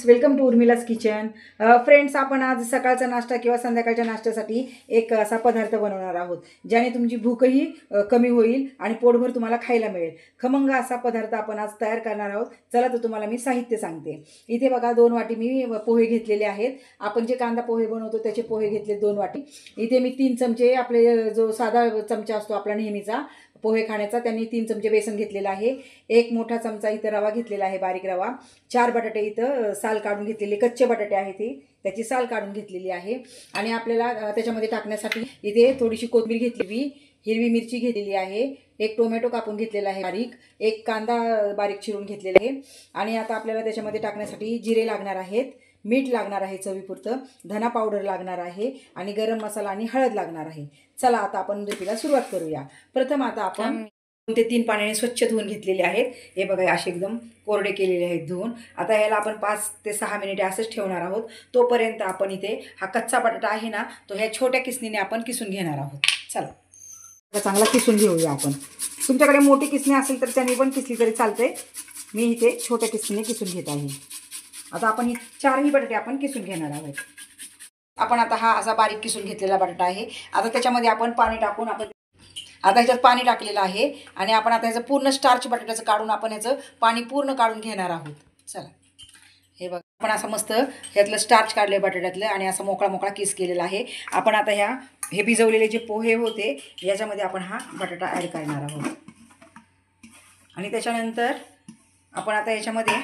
Welcome to Urmila's kitchen. Friends, आपण आज सकाळचा नाश्ता किंवा संध्याकाळच्या नाश्त्यासाठी एक असा पदार्थ बनवणार आहोत ज्याने तुमची भूकही कमी होईल आणि पोटभर तुम्हाला खायला मिळेल. खमंग असा पदार्थ आपण आज तयार करणार आहोत. चला तर तुम्हाला मी साहित्य सांगते. इथे बघा 2 वाटी मी पोहे घेतलेले आहेत. आपण जे कांदा पोहे बनवतो त्याचे पोहे घेतले 2 वाटी. इथे मी 3 चमचे आपले जो साधा चमचा असतो आपला नेहमीचा पोहे खाण्याचा, त्यांनी 3 चमचे बेसन घेतलेलं आहे. 1 मोठा चमचा इथं रवा घेतलेला आहे, बारीक रवा. 4 बटाटे इथं साल काढून घेतलेले कच्चे बटाटे आहेत, ते त्याची साल काढून घेतलेली आहे. आणि आपल्याला त्याच्यामध्ये टाकण्यासाठी इथे थोडीशी कोथिंबीर घेतलेली, हिरवी मिरची घेतलेली आहे, 1 टोमॅटो कापून घेतलेला आहे बारीक, 1 कांदा बारीक चिरून घेतलेला आहे. आणि आता आपल्याला त्याच्यामध्ये टाकण्यासाठी जिरे लागणार आहेत, मीठ लागणार आहे चवीपुरतं, धना पावडर लागणार आहे आणि गरम मसाला आणि हळद लागणार आहे. चला आता आपण रेसिपीला सुरुवात करूया. प्रथम आता आपण 2 ते 3 पाण्याने स्वच्छ धुवून घेतलेले आहेत. हे बघा असे एकदम कोरडे केलेले आहेत धुवून. आता ह्याला आपण 5 ते 6 मिनिटे असंच ठेवणार आहोत. तोपर्यंत आपण इथे हा कच्चा बटाटा आहे ना, तो ह्या छोट्या किसणीने आपण किसून घेणार आहोत. चला चांगला किसून घेऊया आपण. तुमच्याकडे मोठी किसणी असेल तर त्याने पण किसली तरी चालते. मी इथे छोट्या किसणीने किसून घेत आहे. आता आपण ही 4ही बटाटे आपण किसून घेणार आहोत. आपण आता हा असा बारीक किसून घेतलेला बटाटा आहे. आता त्याच्यामध्ये आपण पाणी टाकून आता ह्याच्यात पाणी टाकलेलं आहे आणि आपण आता ह्याचं पूर्ण स्टार्च बटाट्याचं काढून आपण ह्याचं पाणी पूर्ण काढून घेणार आहोत. चला हे बघा, आपण असं मस्त ह्यातलं स्टार्च काढले बटाट्यातलं आणि असं मोकळा मोकळा किस केलेला आहे. आपण आता हे भिजवलेले जे पोहे होते याच्यामध्ये आपण हा बटाटा ॲड करणार आहोत. आणि त्याच्यानंतर आपण आता याच्यामध्ये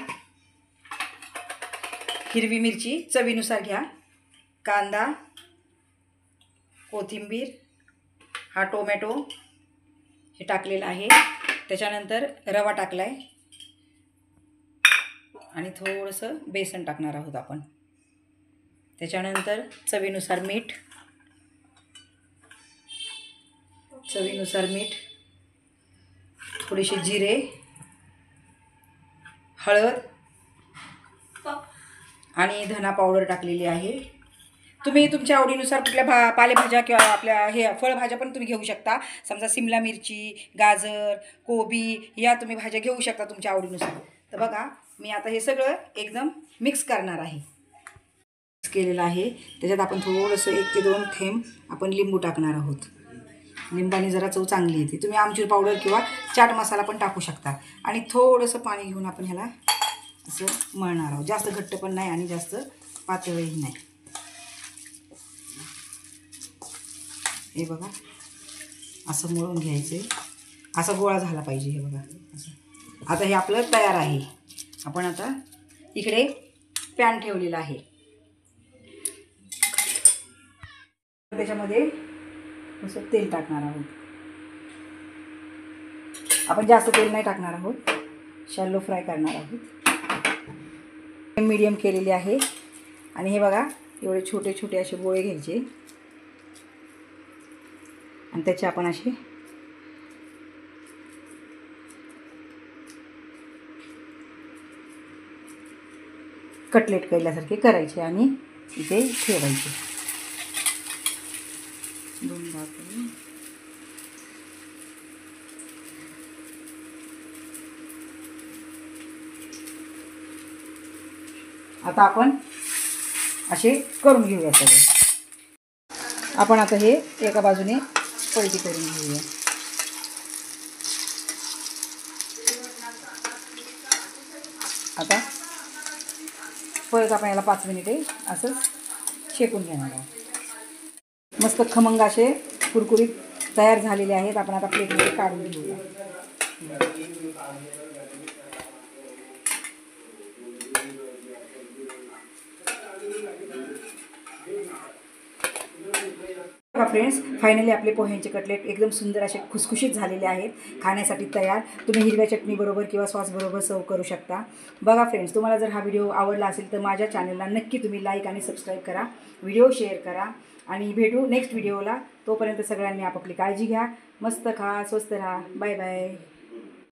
हिरवी मिरची चवीनुसार घ्या, कांदा, कोथिंबीर, हा टोमॅटो हे टाकलेलं आहे. त्याच्यानंतर रवा टाकला आहे आणि थोडंसं बेसन टाकणार आहोत आपण. त्याच्यानंतर चवीनुसार मीठ, थोडेसे जिरे, हळद आणि धना पावडर टाकलेली आहे. तुम्ही तुमच्या आवडीनुसार कुठल्या पालेभाज्या किंवा आपल्या फळभाज्या पण तुम्ही घेऊ शकता. समजा सिमला मिरची, गाजर, कोबी या तुम्ही भाज्या घेऊ शकता तुमच्या आवडीनुसार. तर बघा मी आता हे सगळं एकदम मिक्स करणार आहे. मिक्स केलेलं आहे. त्याच्यात आपण थोडंसं 1 ते 2 थेंब आपण लिंबू टाकणार आहोत. लिंबाने जरा चव चांगली येते. तुम्ही आमचूर पावडर किंवा चाट मसाला पण टाकू शकता. आणि थोडंसं पाणी घेऊन आपण ह्याला असं मळणार आहोत. जास्त घट्ट पण नाही आणि जास्त पातळही नाही. हे बघा असं मळून घ्यायचं, असा गोळा झाला पाहिजे. हे बघा असं. आता हे आपलं तयार आहे. आपण आता इकडे पॅन ठेवलेला आहे. त्याच्यामध्ये असं तेल टाकणार आहोत. आपण जास्त तेल नाही टाकणार आहोत, शॅलो फ्राय करणार आहोत. मीडियम केलेली आहे. आणि हे बघा एवढे छोटे छोटे असे गोळे घ्यायचे आणि त्याचे आपण असे कटलेट केल्यासारखे करायचे आणि इथे ठेवायचे. 2 भाग करून आता आपण असे करून घेऊया सगळे. आपण आता हे एका बाजूने पलटी करून घेऊया. आता परत आपण याला 5 मिनिटे असं शेकून घेणार आहोत. मस्त खमंग असे कुरकुरीत तयार झालेले आहेत. आपण आता प्लेटमध्ये काढून घेऊया. फ्रेंड्स, फायनली आपले पोह्यांचे कटलेट एकदम सुंदर असे खुसखुशीत झालेले आहेत. खाण्यासाठी तयार. तुम्ही हिरव्या चटणीबरोबर किंवा सॉसबरोबर सर्व करू शकता. बघा फ्रेंड्स, तुम्हाला जर हा व्हिडिओ आवडला असेल तर माझ्या चॅनलला नक्की तुम्ही लाईक आणि सबस्क्राईब करा, व्हिडिओ शेअर करा आणि भेटू नेक्स्ट व्हिडिओला. तोपर्यंत सगळ्यांनी आपापली काळजी घ्या. मस्त खा, स्वस्त राहा. Bye bye.